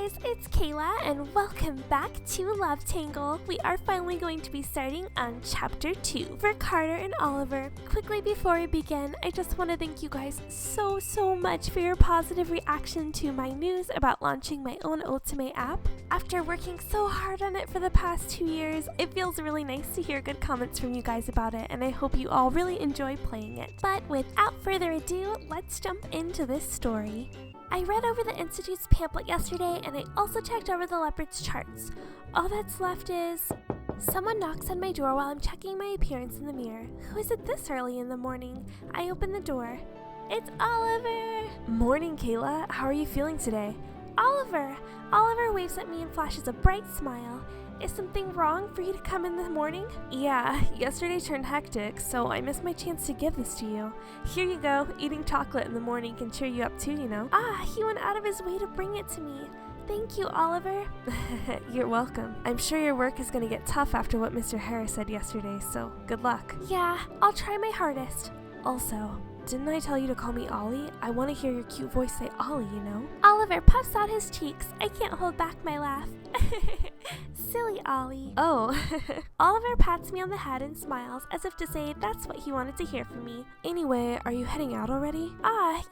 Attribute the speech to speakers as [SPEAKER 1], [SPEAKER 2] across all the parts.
[SPEAKER 1] Lovers, it's Kayla and welcome back to Love Tangle. We are finally going to be starting on Chapter 2 for Carter and Oliver. Quickly before we begin, I just want to thank you guys so much for your positive reaction to my news about launching my own Ultimate app. After working so hard on it for the past 2 years, it feels really nice to hear good comments from you guys about it, and I hope you all really enjoy playing it. But without further ado, let's jump into this story. I read over the Institute's pamphlet yesterday, and I also checked over the Leopard's charts. All that's left is... Someone knocks on my door while I'm checking my appearance in the mirror. Who is it this early in the morning? I open the door. It's Oliver!
[SPEAKER 2] Morning, Kayla. How are you feeling today?
[SPEAKER 1] Oliver! Oliver waves at me and flashes a bright smile. Is something wrong for you to come in the morning?
[SPEAKER 2] Yeah, yesterday turned hectic, so I missed my chance to give this to you. Here you go. Eating chocolate in the morning can cheer you up too, you know.
[SPEAKER 1] He went out of his way to bring it to me. Thank you, Oliver.
[SPEAKER 2] You're welcome. I'm sure your work is going to get tough after what Mr. Harris said yesterday, so good luck.
[SPEAKER 1] Yeah, I'll try my hardest.
[SPEAKER 2] Also, didn't I tell you to call me Ollie? I want to hear your cute voice say Ollie, you know?
[SPEAKER 1] Oliver puffs out his cheeks. I can't hold back my laugh. Silly Ollie.
[SPEAKER 2] Oh.
[SPEAKER 1] Oliver pats me on the head and smiles as if to say that's what he wanted to hear from me.
[SPEAKER 2] Anyway, are you heading out already?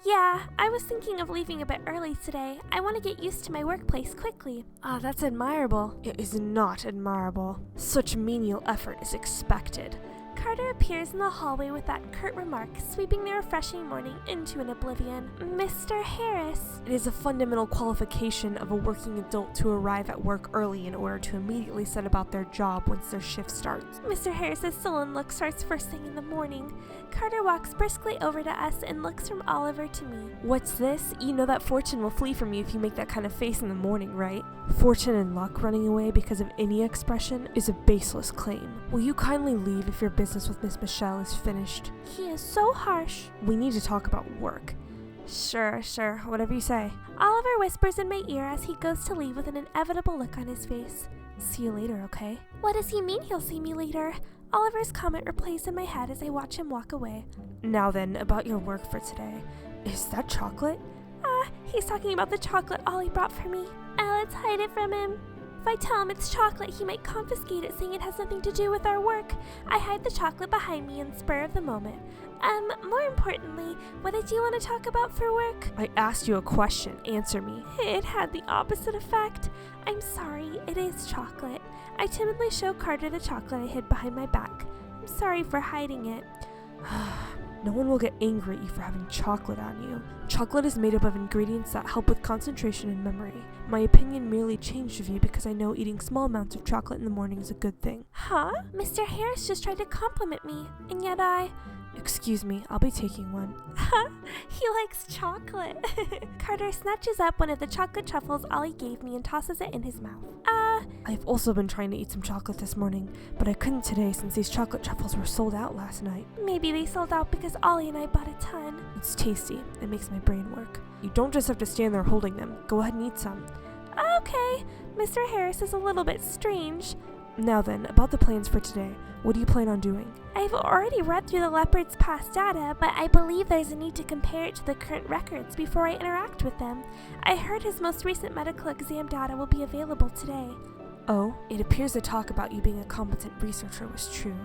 [SPEAKER 1] Yeah. I was thinking of leaving a bit early today. I want to get used to my workplace quickly.
[SPEAKER 2] That's admirable. It is not admirable. Such menial effort is expected.
[SPEAKER 1] Carter appears in the hallway with that curt remark, sweeping the refreshing morning into an oblivion. Mr. Harris.
[SPEAKER 2] It is a fundamental qualification of a working adult to arrive at work early in order to immediately set about their job once their shift starts.
[SPEAKER 1] Mr. Harris's sullen look starts first thing in the morning. Carter walks briskly over to us and looks from Oliver to me.
[SPEAKER 2] What's this? You know that fortune will flee from you if you make that kind of face in the morning, right? Fortune and luck running away because of any expression is a baseless claim. Will you kindly leave if your business with Miss Michelle is finished?
[SPEAKER 1] He is so harsh.
[SPEAKER 2] We need to talk about work. Sure, whatever you say.
[SPEAKER 1] Oliver whispers in my ear as he goes to leave with an inevitable look on his face.
[SPEAKER 2] See you later, okay?
[SPEAKER 1] What does he mean he'll see me later? Oliver's comment replays in my head as I watch him walk away.
[SPEAKER 2] Now then, about your work for today. Is that chocolate?
[SPEAKER 1] He's talking about the chocolate Ollie brought for me. Let's hide it from him. If I tell him it's chocolate, he might confiscate it, saying it has nothing to do with our work. I hide the chocolate behind me in the spur of the moment. More importantly, what did you want to talk about for work?
[SPEAKER 2] I asked you a question. Answer me.
[SPEAKER 1] It had the opposite effect. I'm sorry, it is chocolate. I timidly show Carter the chocolate I hid behind my back. I'm sorry for hiding it.
[SPEAKER 2] No one will get angry at you for having chocolate on you. Chocolate is made up of ingredients that help with concentration and memory. My opinion merely changed of you because I know eating small amounts of chocolate in the morning is a good thing.
[SPEAKER 1] Mr. Harris just tried to compliment me, and yet
[SPEAKER 2] Excuse me, I'll be taking one.
[SPEAKER 1] He likes chocolate. Carter snatches up one of the chocolate truffles Ollie gave me and tosses it in his mouth.
[SPEAKER 2] I've also been trying to eat some chocolate this morning, but I couldn't today since these chocolate truffles were sold out last night.
[SPEAKER 1] Maybe they sold out because Ollie and I bought a ton.
[SPEAKER 2] It's tasty. It makes my brain work. You don't just have to stand there holding them. Go ahead and eat some.
[SPEAKER 1] Okay. Mr. Harris is a little bit strange.
[SPEAKER 2] Now then, about the plans for today. What do you plan on doing?
[SPEAKER 1] I've already read through the Leopard's past data, but I believe there's a need to compare it to the current records before I interact with them. I heard his most recent medical exam data will be available today.
[SPEAKER 2] Oh, it appears the talk about you being a competent researcher was true.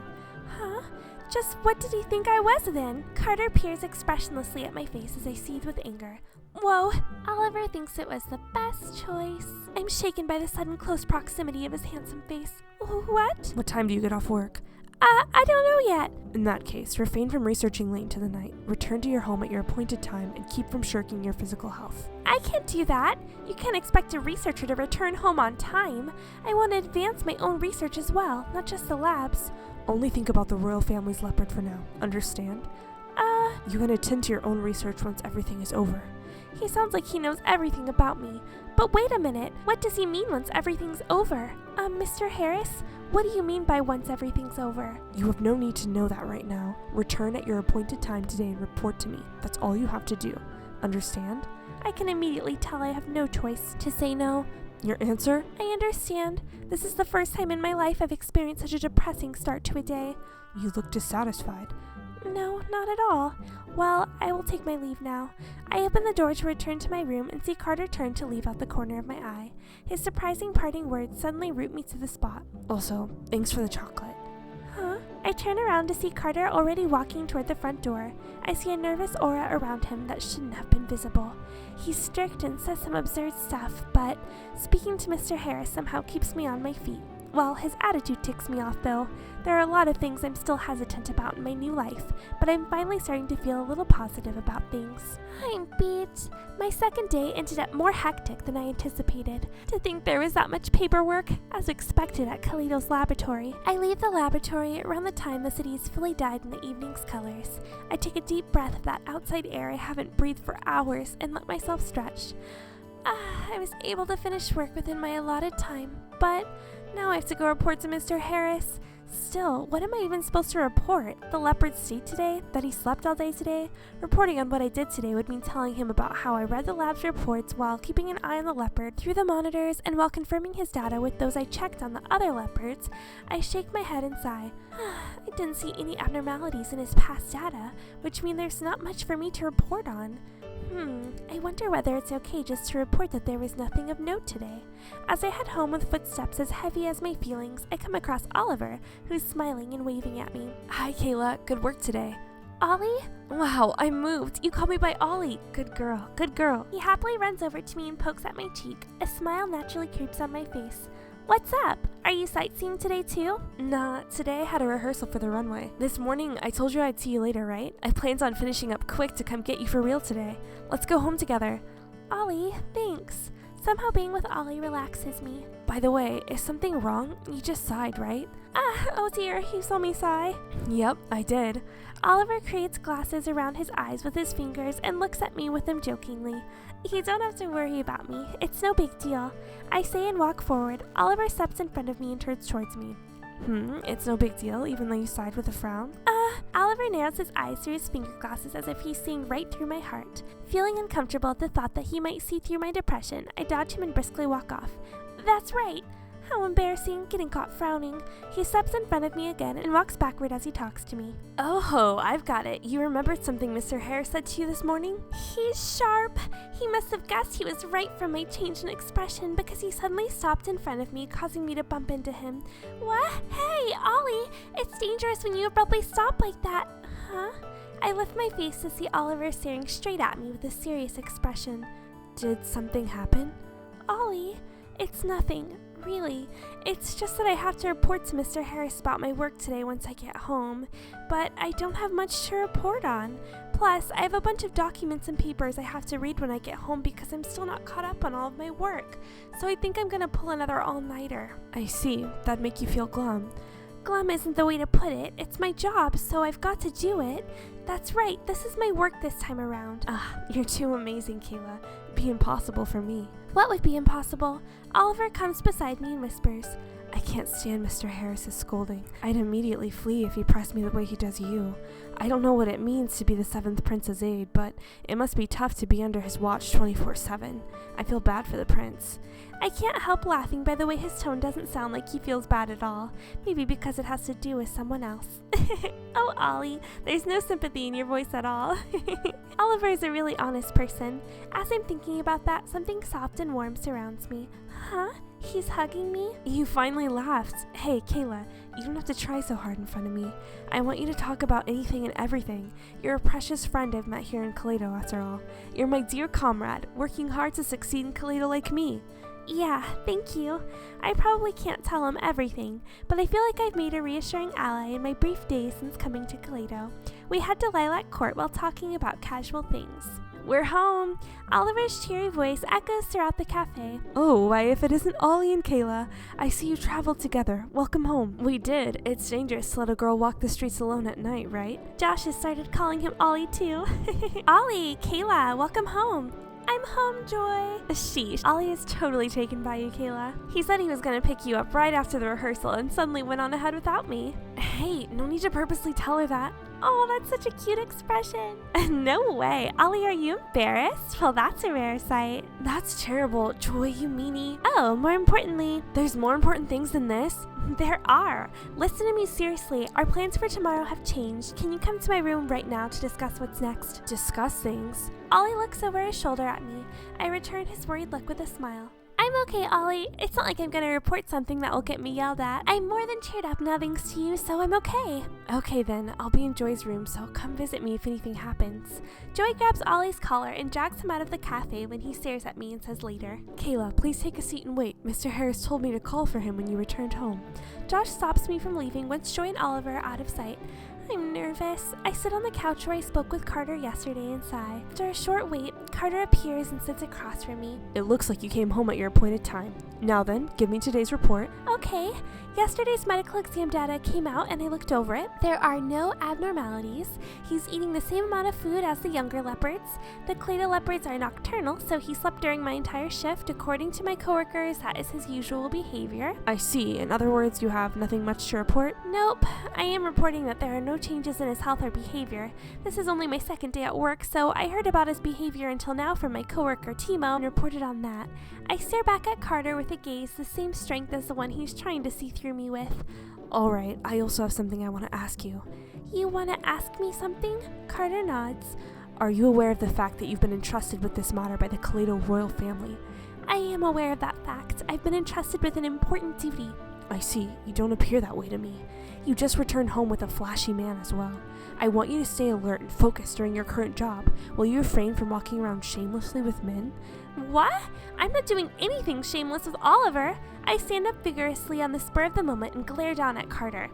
[SPEAKER 1] Just what did he think I was then? Carter peers expressionlessly at my face as I seethe with anger. Whoa, Oliver thinks it was the best choice. I'm shaken by the sudden close proximity of his handsome face. What?
[SPEAKER 2] What time do you get off work?
[SPEAKER 1] I don't know yet.
[SPEAKER 2] In that case, refrain from researching late into the night. Return to your home at your appointed time and keep from shirking your physical health.
[SPEAKER 1] I can't do that. You can't expect a researcher to return home on time. I want to advance my own research as well, not just the lab's.
[SPEAKER 2] Only think about the royal family's leopard for now. Understand? You can attend to your own research once everything is over.
[SPEAKER 1] He sounds like he knows everything about me. But wait a minute, what does he mean once everything's over? Mr. Harris, what do you mean by once everything's over?
[SPEAKER 2] You have no need to know that right now. Return at your appointed time today and report to me. That's all you have to do. Understand?
[SPEAKER 1] I can immediately tell I have no choice to say no.
[SPEAKER 2] Your answer?
[SPEAKER 1] I understand. This is the first time in my life I've experienced such a depressing start to a day.
[SPEAKER 2] You look dissatisfied.
[SPEAKER 1] No, not at all. Well, I will take my leave now. I open the door to return to my room and see Carter turn to leave out the corner of my eye. His surprising parting words suddenly root me to the spot.
[SPEAKER 2] Also, thanks for the chocolate.
[SPEAKER 1] Huh? I turn around to see Carter already walking toward the front door. I see a nervous aura around him that shouldn't have been visible. He's strict and says some absurd stuff, but speaking to Mr. Harris somehow keeps me on my feet. Well, his attitude ticks me off, though. There are a lot of things I'm still hesitant about in my new life, but I'm finally starting to feel a little positive about things. I'm beat. My second day ended up more hectic than I anticipated. To think there was that much paperwork, as expected at Kaleidow's laboratory. I leave the laboratory around the time the city is fully dyed in the evening's colors. I take a deep breath of that outside air I haven't breathed for hours and let myself stretch. I was able to finish work within my allotted time, but now I have to go report to Mr. Harris. Still, what am I even supposed to report? The leopard's state today? That he slept all day today? Reporting on what I did today would mean telling him about how I read the lab's reports while keeping an eye on the leopard through the monitors and while confirming his data with those I checked on the other leopards. I shake my head and sigh. I didn't see any abnormalities in his past data, which mean there's not much for me to report on. I wonder whether it's okay just to report that there was nothing of note today. As I head home with footsteps as heavy as my feelings, I come across Oliver, who's smiling and waving at me.
[SPEAKER 2] Hi, Kayla. Good work today.
[SPEAKER 1] Ollie?
[SPEAKER 2] Wow, I moved. You called me by Ollie. Good girl. Good girl.
[SPEAKER 1] He happily runs over to me and pokes at my cheek. A smile naturally creeps on my face. What's up? Are you sightseeing today too?
[SPEAKER 2] Nah, today I had a rehearsal for the runway. This morning, I told you I'd see you later, right? I planned on finishing up quick to come get you for real today. Let's go home together.
[SPEAKER 1] Ollie, thanks. Somehow being with Ollie relaxes me.
[SPEAKER 2] By the way, is something wrong? You just sighed, right?
[SPEAKER 1] Oh dear, you saw me sigh?
[SPEAKER 2] Yep, I did.
[SPEAKER 1] Oliver creates glasses around his eyes with his fingers and looks at me with them jokingly. You don't have to worry about me. It's no big deal. I say and walk forward. Oliver steps in front of me and turns towards me.
[SPEAKER 2] It's no big deal, even though you sighed with a frown?
[SPEAKER 1] Oliver narrows his eyes through his finger glasses as if he's seeing right through my heart. Feeling uncomfortable at the thought that he might see through my depression, I dodge him and briskly walk off. That's right. How embarrassing, getting caught frowning. He steps in front of me again and walks backward as he talks to me.
[SPEAKER 2] Oh, I've got it. You remembered something Mr. Harris said to you this morning?
[SPEAKER 1] He's sharp. He must have guessed he was right from my change in expression because he suddenly stopped in front of me, causing me to bump into him. What? Hey, Ollie, it's dangerous when you abruptly stop like that. Huh? I lift my face to see Oliver staring straight at me with a serious expression.
[SPEAKER 2] Did something happen?
[SPEAKER 1] Ollie, it's nothing. Really, it's just that I have to report to Mr. Harris about my work today once I get home, but I don't have much to report on. Plus, I have a bunch of documents and papers I have to read when I get home because I'm still not caught up on all of my work, so I think I'm gonna pull another all-nighter.
[SPEAKER 2] I see. That'd make you feel glum.
[SPEAKER 1] Glum isn't the way to put it. It's my job, so I've got to do it. That's right, this is my work this time around.
[SPEAKER 2] You're too amazing, Kayla. It'd be impossible for me.
[SPEAKER 1] What would be impossible? Oliver comes beside me and whispers,
[SPEAKER 2] I can't stand Mr. Harris's scolding. I'd immediately flee if he pressed me the way he does you. I don't know what it means to be the 7th Prince's aide, but it must be tough to be under his watch 24/7. I feel bad for the prince.
[SPEAKER 1] I can't help laughing by the way his tone doesn't sound like he feels bad at all. Maybe because it has to do with someone else. Oh, Ollie, there's no sympathy in your voice at all. Oliver is a really honest person. As I'm thinking about that, something soft and warm surrounds me. Huh? He's hugging me?
[SPEAKER 2] You finally laughed. Hey, Kayla, you don't have to try so hard in front of me. I want you to talk about anything and everything. You're a precious friend I've met here in Kaleido, after all. You're my dear comrade, working hard to succeed in Kaleido like me.
[SPEAKER 1] Yeah, thank you. I probably can't tell him everything, but I feel like I've made a reassuring ally in my brief days since coming to Kaleido. We head to Lilac Court while talking about casual things. We're home. Oliver's cheery voice echoes throughout the cafe.
[SPEAKER 2] Oh, why if it isn't Ollie and Kayla. I see you traveled together. Welcome home. We did. It's dangerous to let a girl walk the streets alone at night, right?
[SPEAKER 1] Josh has started calling him Ollie too. Ollie, Kayla, welcome home. I'm home, Joy. Sheesh, Ollie is totally taken by you, Kayla. He said he was gonna pick you up right after the rehearsal and suddenly went on ahead without me.
[SPEAKER 2] Hey, no need to purposely tell her that.
[SPEAKER 1] Oh, that's such a cute expression. No way. Ollie, are you embarrassed? Well, that's a rare sight.
[SPEAKER 2] That's terrible. Joy, you meanie.
[SPEAKER 1] Oh, more importantly,
[SPEAKER 2] There's more important things than this?
[SPEAKER 1] there are. Listen to me seriously. Our plans for tomorrow have changed. Can you come to my room right now to discuss what's next?
[SPEAKER 2] Discuss things.
[SPEAKER 1] Ollie looks over his shoulder at me. I return his worried look with a smile. I'm okay, Ollie. It's not like I'm gonna report something that will get me yelled at. I'm more than cheered up now thanks to you, so I'm okay.
[SPEAKER 2] Okay then, I'll be in Joy's room, so come visit me if anything happens.
[SPEAKER 1] Joy grabs Ollie's collar and drags him out of the cafe when he stares at me and says later,
[SPEAKER 2] Kayla, please take a seat and wait. Mr. Harris told me to call for him when you returned home.
[SPEAKER 1] Josh stops me from leaving once Joy and Oliver are out of sight. I'm nervous. I sit on the couch where I spoke with Carter yesterday and sigh. After a short wait, Carter appears and sits across from me.
[SPEAKER 2] It looks like you came home at your appointed time. Now then, give me today's report.
[SPEAKER 1] Okay. Yesterday's medical exam data came out and I looked over it. There are no abnormalities. He's eating the same amount of food as the younger leopards. The Clado leopards are nocturnal, so he slept during my entire shift. According to my coworkers, that is his usual behavior.
[SPEAKER 2] I see. In other words, you have nothing much to report?
[SPEAKER 1] Nope. I am reporting that there are no changes in his health or behavior. This is only my second day at work, so I heard about his behavior until now from my coworker Timo and reported on that. I stare back at Carter with a gaze the same strength as the one he's trying to see through me with.
[SPEAKER 2] Alright, I also have something I want to ask you.
[SPEAKER 1] You want to ask me something? Carter nods.
[SPEAKER 2] Are you aware of the fact that you've been entrusted with this matter by the Clado royal family?
[SPEAKER 1] I am aware of that fact. I've been entrusted with an important duty.
[SPEAKER 2] I see. You don't appear that way to me. You just returned home with a flashy man as well. I want you to stay alert and focused during your current job. Will you refrain from walking around shamelessly with men?
[SPEAKER 1] What? I'm not doing anything shameless with Oliver. I stand up vigorously on the spur of the moment and glare down at Carter.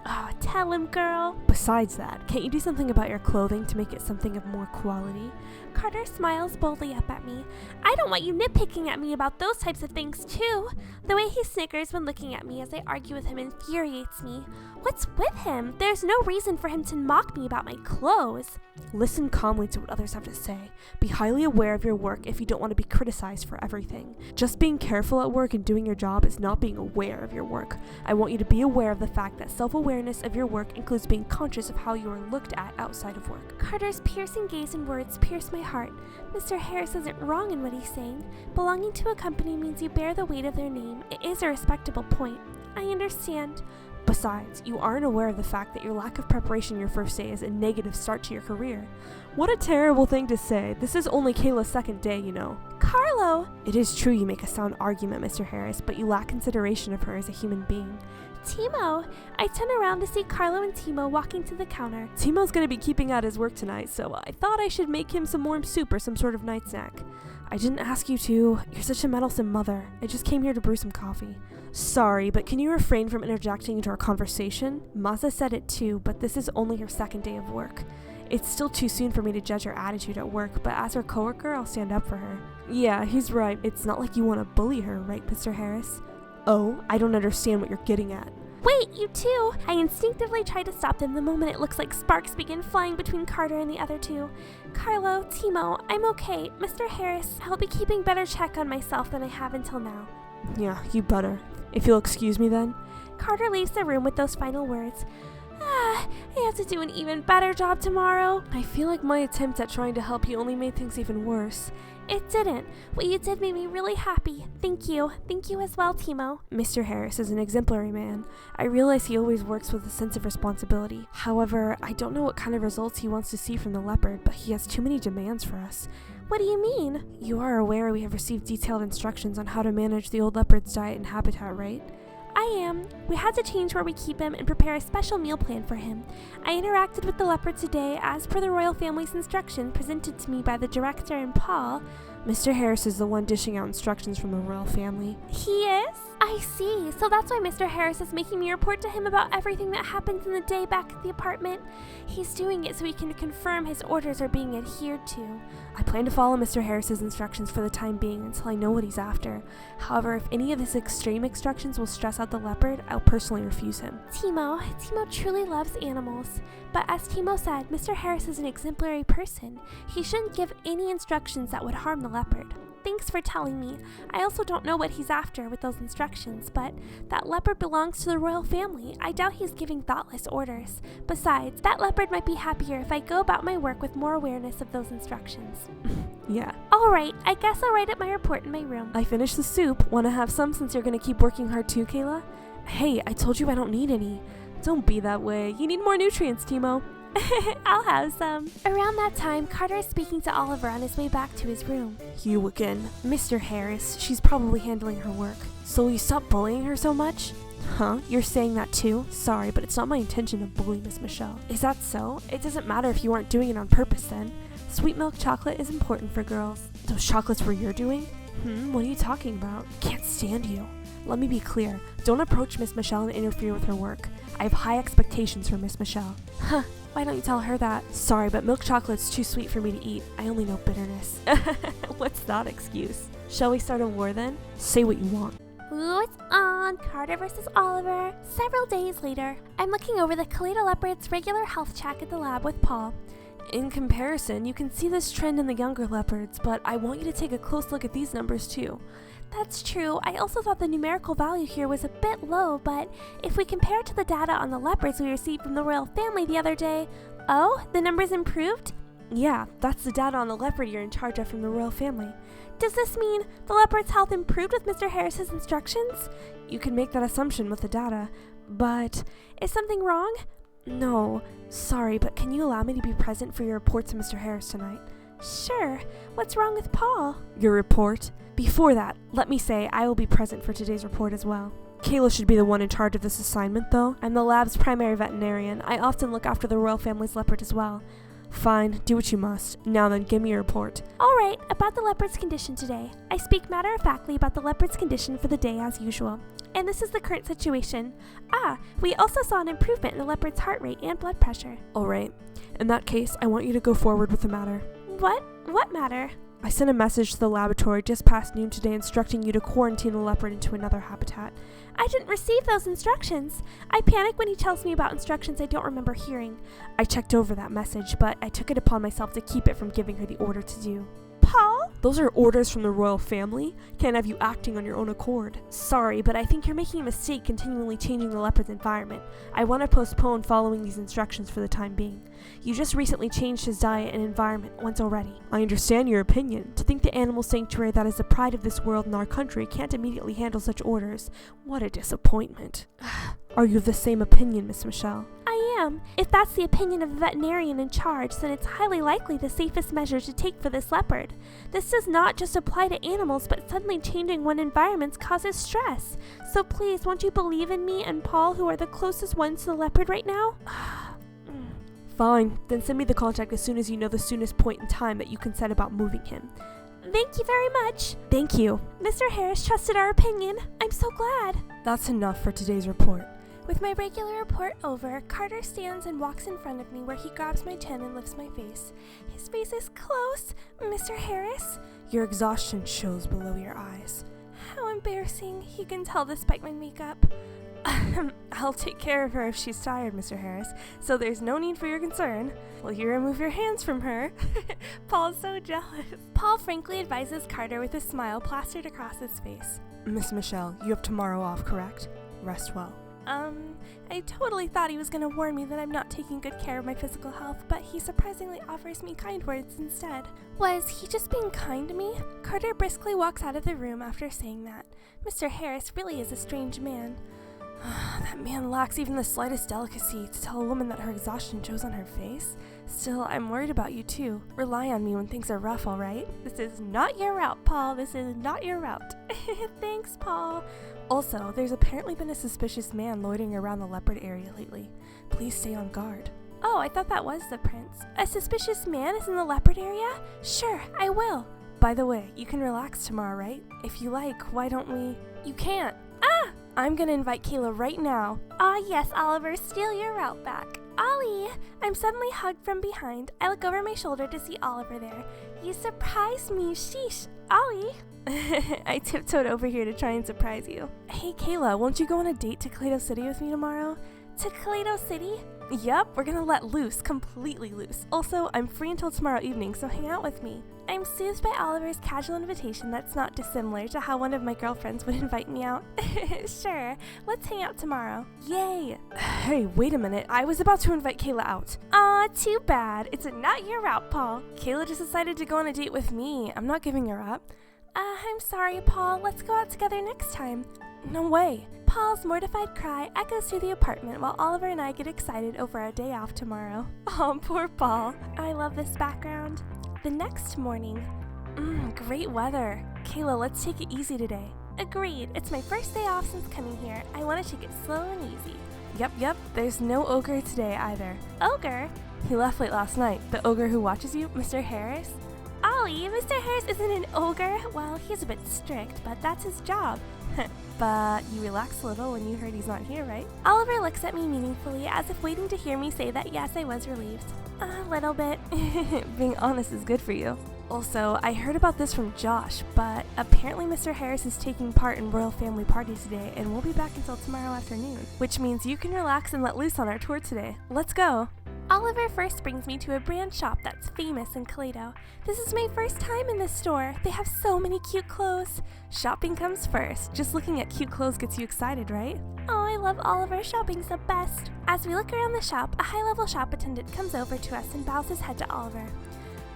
[SPEAKER 1] Oh, tell him, girl.
[SPEAKER 2] Besides that, can't you do something about your clothing to make it something of more quality?
[SPEAKER 1] Carter smiles boldly up at me. I don't want you nitpicking at me about those types of things, too. The way he snickers when looking at me as I argue with him infuriates me. What's with him? There's no reason for him to mock me about my clothes.
[SPEAKER 2] Listen calmly to what others have to say. Be highly aware of your work if you don't want to be criticized for everything. Just being careful at work and doing your job is not being aware of your work. I want you to be aware of the fact that self-awareness of your work includes being conscious of how you are looked at outside of work.
[SPEAKER 1] Carter's piercing gaze and words pierce my heart. Mr. Harris isn't wrong in what he's saying. Belonging to a company means you bear the weight of their name. It is a respectable point. I understand.
[SPEAKER 2] Besides, you aren't aware of the fact that your lack of preparation your first day is a negative start to your career. What a terrible thing to say. This is only Kayla's second day, you know.
[SPEAKER 1] Carlo!
[SPEAKER 2] It is true you make a sound argument, Mr. Harris, but you lack consideration of her as a human being.
[SPEAKER 1] Timo! I turn around to see Carlo and Timo walking to the counter.
[SPEAKER 2] Timo's gonna be keeping out his work tonight, so I thought I should make him some warm soup or some sort of night snack. I didn't ask you to. You're such a meddlesome mother. I just came here to brew some coffee. Sorry, but can you refrain from interjecting into our conversation? Maza said it too, but this is only her second day of work. It's still too soon for me to judge her attitude at work, but as her coworker, I'll stand up for her. Yeah, he's right. It's not like you want to bully her, right, Mr. Harris? Oh, I don't understand what you're getting at.
[SPEAKER 1] Wait, you too! I instinctively try to stop them the moment it looks like sparks begin flying between Carter and the other two. Carlo, Timo, I'm okay. Mr. Harris, I'll be keeping better check on myself than I have until now.
[SPEAKER 2] Yeah, you better. If you'll excuse me then.
[SPEAKER 1] Carter leaves the room with those final words. I have to do an even better job tomorrow.
[SPEAKER 2] I feel like my attempt at trying to help you only made things even worse.
[SPEAKER 1] It didn't. What you did made me really happy. Thank you. Thank you as well, Timo.
[SPEAKER 2] Mr. Harris is an exemplary man. I realize he always works with a sense of responsibility. However, I don't know what kind of results he wants to see from the leopard, but he has too many demands for us.
[SPEAKER 1] What do you mean?
[SPEAKER 2] You are aware we have received detailed instructions on how to manage the old leopard's diet and habitat, right?
[SPEAKER 1] I am. We had to change where we keep him and prepare a special meal plan for him. I interacted with the leopard today as per the royal family's instruction presented to me by the director and Paul.
[SPEAKER 2] Mr. Harris is the one dishing out instructions from the royal family.
[SPEAKER 1] He is? I see. So that's why Mr. Harris is making me report to him about everything that happens in the day back at the apartment. He's doing it so he can confirm his orders are being adhered to.
[SPEAKER 2] I plan to follow Mr. Harris's instructions for the time being until I know what he's after. However, if any of his extreme instructions will stress out the leopard, I'll personally refuse him.
[SPEAKER 1] Timo truly loves animals. But as Timo said, Mr. Harris is an exemplary person. He shouldn't give any instructions that would harm the leopard. thanks for telling me. I also don't know what he's after with those instructions, but that leopard belongs to the royal family. I doubt he's giving thoughtless orders. Besides, that leopard might be happier if I go about my work with more awareness of those instructions.
[SPEAKER 2] Yeah.
[SPEAKER 1] Alright, I guess I'll write up my report in my room.
[SPEAKER 2] I finished the soup. Want to have some since you're going to keep working hard too, Kayla? Hey, I told you I don't need any. Don't be that way. You need more nutrients, Timo.
[SPEAKER 1] I'll have some. Around that time, Carter is speaking to Oliver on his way back to his room.
[SPEAKER 2] You again. Mr. Harris, she's probably handling her work. So will you stop bullying her so much? Huh? You're saying that too? Sorry, but it's not my intention to bully Miss Michelle. Is that so? It doesn't matter if you aren't doing it on purpose then. Sweet milk chocolate is important for girls. Those chocolates were you're doing? What are you talking about? Can't stand you. Let me be clear. Don't approach Miss Michelle and interfere with her work. I have high expectations for Miss Michelle. Huh. Why don't you tell her that? Sorry, but milk chocolate's too sweet for me to eat. I only know bitterness. What's that excuse? Shall we start a war then? Say what you want.
[SPEAKER 1] Who's on? Carter versus Oliver. Several days later, I'm looking over the Kaleido Leopard's regular health check at the lab with Paul.
[SPEAKER 2] In comparison, you can see this trend in the younger leopards, but I want you to take a close look at these numbers too.
[SPEAKER 1] That's true. I also thought the numerical value here was a bit low, but if we compare it to the data on the leopards we received from the royal family the other day, oh, the numbers improved?
[SPEAKER 2] Yeah, that's the data on the leopard you're in charge of from the royal family.
[SPEAKER 1] Does this mean the leopard's health improved with Mr. Harris's instructions?
[SPEAKER 2] You can make that assumption with the data, but
[SPEAKER 1] is something wrong?
[SPEAKER 2] No, sorry, but can you allow me to be present for your report to Mr. Harris tonight?
[SPEAKER 1] Sure. What's wrong with Paul?
[SPEAKER 2] Your report? Before that, let me say I will be present for today's report as well. Kayla should be the one in charge of this assignment, though. I'm the lab's primary veterinarian. I often look after the royal family's leopard as well. Fine, do what you must. Now then, give me your report.
[SPEAKER 1] Alright, about the leopard's condition today. I speak matter-of-factly about the leopard's condition for the day as usual. And this is the current situation. We also saw an improvement in the leopard's heart rate and blood pressure.
[SPEAKER 2] Alright. In that case, I want you to go forward with the matter.
[SPEAKER 1] What? What matter?
[SPEAKER 2] I sent a message to the laboratory just past noon today instructing you to quarantine the leopard into another habitat.
[SPEAKER 1] I didn't receive those instructions. I panic when he tells me about instructions I don't remember hearing.
[SPEAKER 2] I checked over that message, but I took it upon myself to keep it from giving her the order to do.
[SPEAKER 1] Paul?
[SPEAKER 2] Those are orders from the royal family. Can't have you acting on your own accord. Sorry, but I think you're making a mistake continually changing the leopard's environment. I want to postpone following these instructions for the time being. You just recently changed his diet and environment once already. I understand your opinion. To think the animal sanctuary that is the pride of this world and our country can't immediately handle such orders. What a disappointment. Are you of the same opinion, Miss Michelle?
[SPEAKER 1] I am. If that's the opinion of the veterinarian in charge, then it's highly likely the safest measure to take for this leopard. This does not just apply to animals, but suddenly changing one environment causes stress. So please, won't you believe in me and Paul, who are the closest ones to the leopard right now?
[SPEAKER 2] Fine, then send me the contact as soon as you know the soonest point in time that you can set about moving him.
[SPEAKER 1] Thank you very much.
[SPEAKER 2] Thank you.
[SPEAKER 1] Mr. Harris trusted our opinion. I'm so glad.
[SPEAKER 2] That's enough for today's report.
[SPEAKER 1] With my regular report over, Carter stands and walks in front of me where he grabs my chin and lifts my face. His face is close. Mr. Harris?
[SPEAKER 2] Your exhaustion shows below your eyes.
[SPEAKER 1] How embarrassing. He can tell despite my makeup.
[SPEAKER 2] I'll take care of her if she's tired, Mr. Harris, so there's no need for your concern. Will you remove your hands from her?
[SPEAKER 1] Paul's so jealous. Paul frankly advises Carter with a smile plastered across his face.
[SPEAKER 2] Miss Michelle, you have tomorrow off, correct? Rest well.
[SPEAKER 1] I totally thought he was going to warn me that I'm not taking good care of my physical health, but he surprisingly offers me kind words instead. Was he just being kind to me? Carter briskly walks out of the room after saying that. Mr. Harris really is a strange man.
[SPEAKER 2] That man lacks even the slightest delicacy to tell a woman that her exhaustion shows on her face. Still, I'm worried about you too. Rely on me when things are rough, alright?
[SPEAKER 1] This is not your route, Paul. This is not your route. Thanks, Paul.
[SPEAKER 2] Also, there's apparently been a suspicious man loitering around the leopard area lately. Please stay on guard.
[SPEAKER 1] Oh, I thought that was the prince. A suspicious man is in the leopard area? Sure, I will.
[SPEAKER 2] By the way, you can relax tomorrow, right? If you like, why don't we...
[SPEAKER 1] You can't.
[SPEAKER 2] I'm gonna invite Kayla right now.
[SPEAKER 1] Yes, Oliver, steal your route back. Ollie! I'm suddenly hugged from behind. I look over my shoulder to see Oliver there. You surprised me, sheesh. Ollie!
[SPEAKER 2] I tiptoed over here to try and surprise you. Hey Kayla, won't you go on a date to Kaleido City with me tomorrow?
[SPEAKER 1] To Kaleido City?
[SPEAKER 2] Yep, we're gonna let loose, completely loose. Also, I'm free until tomorrow evening, so hang out with me.
[SPEAKER 1] I'm soothed by Oliver's casual invitation that's not dissimilar to how one of my girlfriends would invite me out. Sure, let's hang out tomorrow. Yay!
[SPEAKER 2] Hey, wait a minute. I was about to invite Kayla out.
[SPEAKER 1] Aw, too bad. It's not your route, Paul.
[SPEAKER 2] Kayla just decided to go on a date with me. I'm not giving her up.
[SPEAKER 1] I'm sorry, Paul. Let's go out together next time.
[SPEAKER 2] No way.
[SPEAKER 1] Paul's mortified cry echoes through the apartment while Oliver and I get excited over our day off tomorrow. Oh, poor Paul. I love this background. The next morning.
[SPEAKER 2] Great weather.
[SPEAKER 1] Kayla, let's take it easy today. Agreed. It's my first day off since coming here. I want to take it slow and easy.
[SPEAKER 2] Yep. There's no ogre today either.
[SPEAKER 1] Ogre?
[SPEAKER 2] He left late last night. The ogre who watches you, Mr. Harris.
[SPEAKER 1] Ollie, Mr. Harris isn't an ogre. Well, he's a bit strict, but that's his job.
[SPEAKER 2] But you relaxed a little when you heard he's not here, right?
[SPEAKER 1] Oliver looks at me meaningfully, as if waiting to hear me say that yes, I was relieved. A little bit.
[SPEAKER 2] Being honest is good for you. Also, I heard about this from Josh, but apparently Mr. Harris is taking part in royal family party today and won't be back until tomorrow afternoon, which means you can relax and let loose on our tour today. Let's go!
[SPEAKER 1] Oliver first brings me to a brand shop that's famous in Kaleido. This is my first time in this store. They have so many cute clothes.
[SPEAKER 2] Shopping comes first. Just looking at cute clothes gets you excited, right?
[SPEAKER 1] Oh, I love Oliver. Shopping's the best. As we look around the shop, a high-level shop attendant comes over to us and bows his head to Oliver.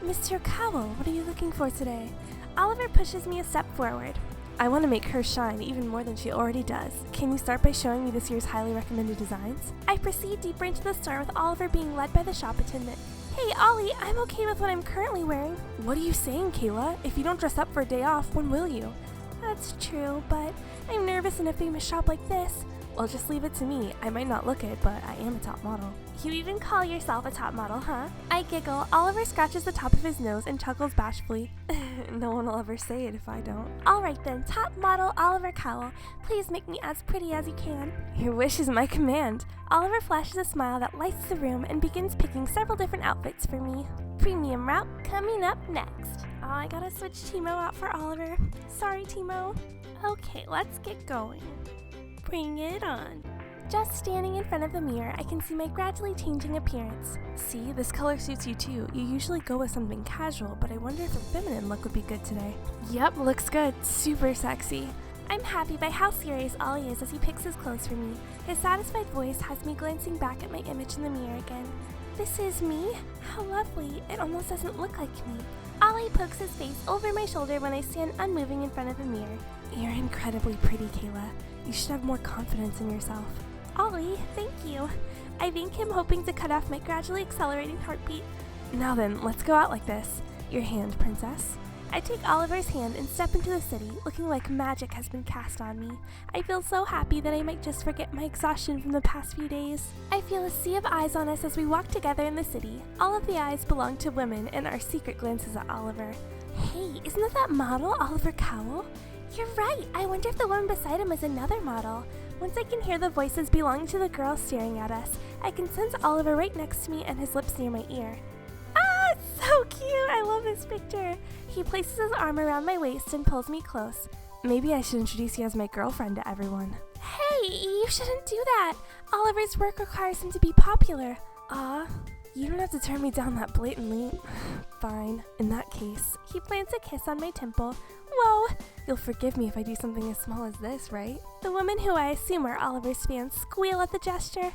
[SPEAKER 2] Mr. Cowell, what are you looking for today?
[SPEAKER 1] Oliver pushes me a step forward.
[SPEAKER 2] I want to make her shine even more than she already does. Can you start by showing me this year's highly recommended designs?
[SPEAKER 1] I proceed deeper into the store with Oliver being led by the shop attendant. Hey, Ollie, I'm okay with what I'm currently wearing.
[SPEAKER 2] What are you saying, Kayla? If you don't dress up for a day off, when will you?
[SPEAKER 1] That's true, but I'm nervous in a famous shop like this.
[SPEAKER 2] Well, just leave it to me. I might not look it, but I am a top model.
[SPEAKER 1] You even call yourself a top model, huh? I giggle. Oliver scratches the top of his nose and chuckles bashfully.
[SPEAKER 2] No one will ever say it if I don't.
[SPEAKER 1] Alright then, top model Oliver Cowell. Please make me as pretty as you can.
[SPEAKER 2] Your wish is my command.
[SPEAKER 1] Oliver flashes a smile that lights the room and begins picking several different outfits for me. Premium route coming up next. Oh, I gotta switch Timo out for Oliver. Sorry, Timo. Okay, let's get going. Bring it on. Just standing in front of the mirror, I can see my gradually changing appearance.
[SPEAKER 2] See, this color suits you too. You usually go with something casual, but I wonder if a feminine look would be good today. Yep, looks good. Super sexy.
[SPEAKER 1] I'm happy by how serious Ollie is as he picks his clothes for me. His satisfied voice has me glancing back at my image in the mirror again. This is me? How lovely. It almost doesn't look like me. Ollie pokes his face over my shoulder when I stand unmoving in front of the mirror.
[SPEAKER 2] You're incredibly pretty, Kayla. You should have more confidence in yourself.
[SPEAKER 1] Ollie, thank you. I thank him, hoping to cut off my gradually accelerating heartbeat.
[SPEAKER 2] Now then, let's go out like this. Your hand, princess.
[SPEAKER 1] I take Oliver's hand and step into the city, looking like magic has been cast on me. I feel so happy that I might just forget my exhaustion from the past few days. I feel a sea of eyes on us as we walk together in the city. All of the eyes belong to women and our secret glances at Oliver. Hey, isn't that model Oliver Cowell? You're right. I wonder if the woman beside him is another model. Once I can hear the voices belonging to the girl staring at us, I can sense Oliver right next to me and his lips near my ear. Ah, so cute! I love this picture. He places his arm around my waist and pulls me close.
[SPEAKER 2] Maybe I should introduce you as my girlfriend to everyone.
[SPEAKER 1] Hey, you shouldn't do that. Oliver's work requires him to be popular.
[SPEAKER 2] Aw, you don't have to turn me down that blatantly. Fine, in that case.
[SPEAKER 1] He plants a kiss on my temple. Whoa!
[SPEAKER 2] You'll forgive me if I do something as small as this, right?
[SPEAKER 1] The women who I assume are Oliver's fans squeal at the gesture.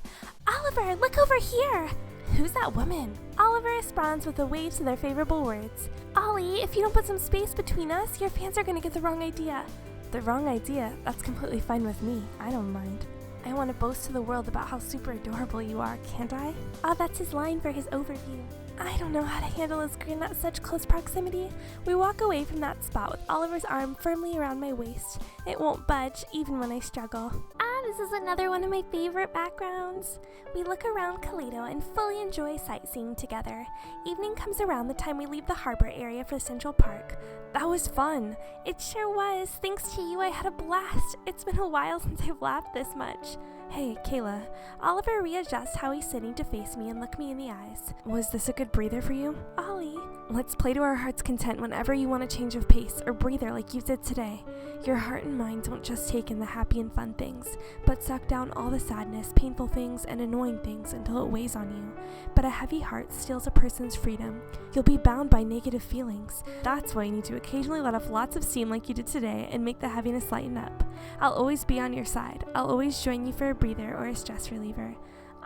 [SPEAKER 1] Oliver, look over here! Who's that woman? Oliver responds with a wave to their favorable words. Ollie, if you don't put some space between us, your fans are gonna get the wrong idea.
[SPEAKER 2] The wrong idea? That's completely fine with me. I don't mind. I want to boast to the world about how super adorable you are, can't I?
[SPEAKER 1] Oh, that's his line for his overview. I don't know how to handle his grin at such close proximity. We walk away from that spot with Oliver's arm firmly around my waist. It won't budge, even when I struggle. Ah, this is another one of my favorite backgrounds. We look around Kaleido and fully enjoy sightseeing together. Evening comes around the time we leave the harbor area for Central Park.
[SPEAKER 2] That was fun.
[SPEAKER 1] It sure was. Thanks to you, I had a blast. It's been a while since I've laughed this much. Hey, Kayla. Oliver readjusts how he's sitting to face me and look me in the eyes.
[SPEAKER 2] Was this a good breather for you?
[SPEAKER 1] Ollie.
[SPEAKER 2] Let's play to our heart's content whenever you want a change of pace or breather like you did today. Your heart and mind don't just take in the happy and fun things, but suck down all the sadness, painful things, and annoying things until it weighs on you. But a heavy heart steals a person's freedom. You'll be bound by negative feelings. That's why you need to occasionally let off lots of steam like you did today and make the heaviness lighten up. I'll always be on your side. I'll always join you for a breather or a stress reliever.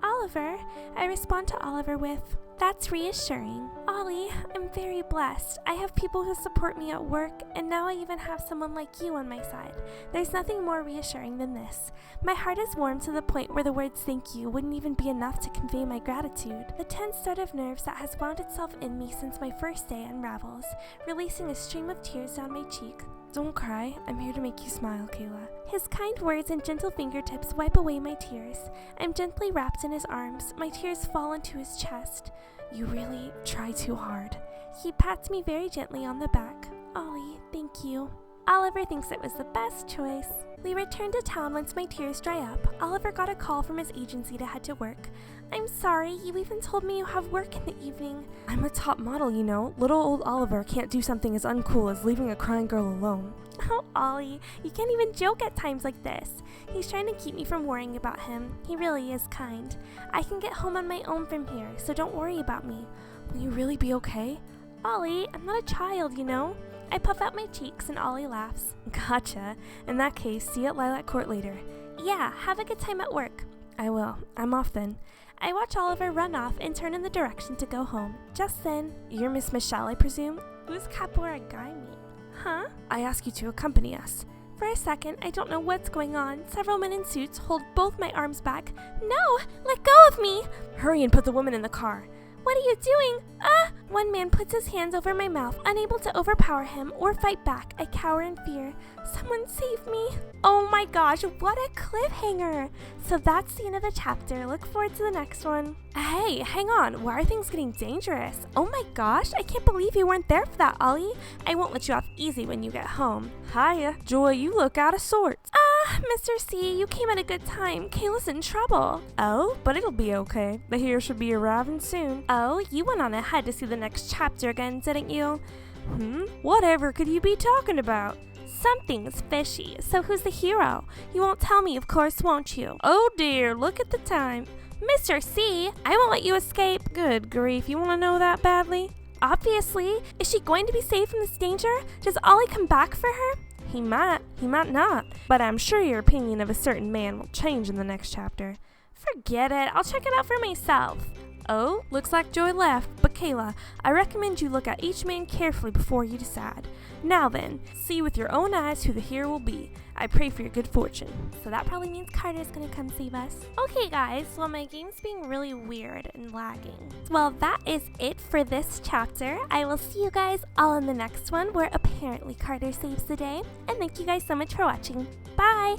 [SPEAKER 1] Oliver. I respond to Oliver with, that's reassuring. Ollie, I'm very blessed. I have people who support me at work, and now I even have someone like you on my side. There's nothing more reassuring than this. My heart is warm to the point where the words thank you wouldn't even be enough to convey my gratitude. The tense thread of nerves that has wound itself in me since my first day unravels, releasing a stream of tears down my cheek.
[SPEAKER 2] Don't cry. I'm here to make you smile, Kayla.
[SPEAKER 1] His kind words and gentle fingertips wipe away my tears. I'm gently wrapped in his arms. My tears fall into his chest.
[SPEAKER 2] You really try too hard.
[SPEAKER 1] He pats me very gently on the back. Ollie, thank you. Oliver thinks it was the best choice. We return to town once my tears dry up. Oliver got a call from his agency to head to work. I'm sorry, you even told me you have work in the evening.
[SPEAKER 2] I'm a top model, you know. Little old Oliver can't do something as uncool as leaving a crying girl alone.
[SPEAKER 1] Oh, Ollie, you can't even joke at times like this. He's trying to keep me from worrying about him. He really is kind. I can get home on my own from here, so don't worry about me.
[SPEAKER 2] Will you really be okay?
[SPEAKER 1] Ollie, I'm not a child, you know. I puff out my cheeks and Ollie laughs.
[SPEAKER 2] Gotcha. In that case, see you at Lilac Court later.
[SPEAKER 1] Yeah, have a good time at work.
[SPEAKER 2] I will. I'm off then.
[SPEAKER 1] I watch Oliver run off and turn in the direction to go home. Just then,
[SPEAKER 2] you're Miss Michelle, I presume?
[SPEAKER 1] Who's Capoeira guy mean? Huh?
[SPEAKER 2] I ask you to accompany us.
[SPEAKER 1] For a second, I don't know what's going on. Several men in suits hold both my arms back. No! Let go of me!
[SPEAKER 2] Hurry and put the woman in the car.
[SPEAKER 1] What are you doing? Ah! One man puts his hands over my mouth, unable to overpower him or fight back. I cower in fear. Someone save me. Oh my gosh, what a cliffhanger. So that's the end of the chapter. Look forward to the next one.
[SPEAKER 2] Hey, hang on. Why are things getting dangerous?
[SPEAKER 1] Oh my gosh, I can't believe you weren't there for that, Ollie. I won't let you off easy when you get home.
[SPEAKER 2] Hiya. Joy, you look out of sorts.
[SPEAKER 1] Mr. C, you came at a good time. Kayla's in trouble.
[SPEAKER 2] Oh, but it'll be okay. The hero should be arriving soon.
[SPEAKER 1] Oh, you went on ahead to see the next chapter again, didn't you?
[SPEAKER 2] Whatever could you be talking about?
[SPEAKER 1] Something's fishy. So who's the hero? You won't tell me, of course, won't you?
[SPEAKER 2] Oh dear, look at the time.
[SPEAKER 1] Mr. C, I won't let you escape.
[SPEAKER 2] Good grief, you want to know that badly?
[SPEAKER 1] Obviously. Is she going to be saved from this danger? Does Ollie come back for her?
[SPEAKER 2] He might not, but I'm sure your opinion of a certain man will change in the next chapter.
[SPEAKER 1] Forget it, I'll check it out for myself.
[SPEAKER 2] Oh, looks like Joy left, but Kayla, I recommend you look at each man carefully before you decide. Now then, see with your own eyes who the hero will be. I pray for your good fortune.
[SPEAKER 1] So that probably means Carter's gonna come save us. Okay guys, well my game's being really weird and lagging. Well, that is it for this chapter. I will see you guys all in the next one where apparently Carter saves the day. And thank you guys so much for watching. Bye!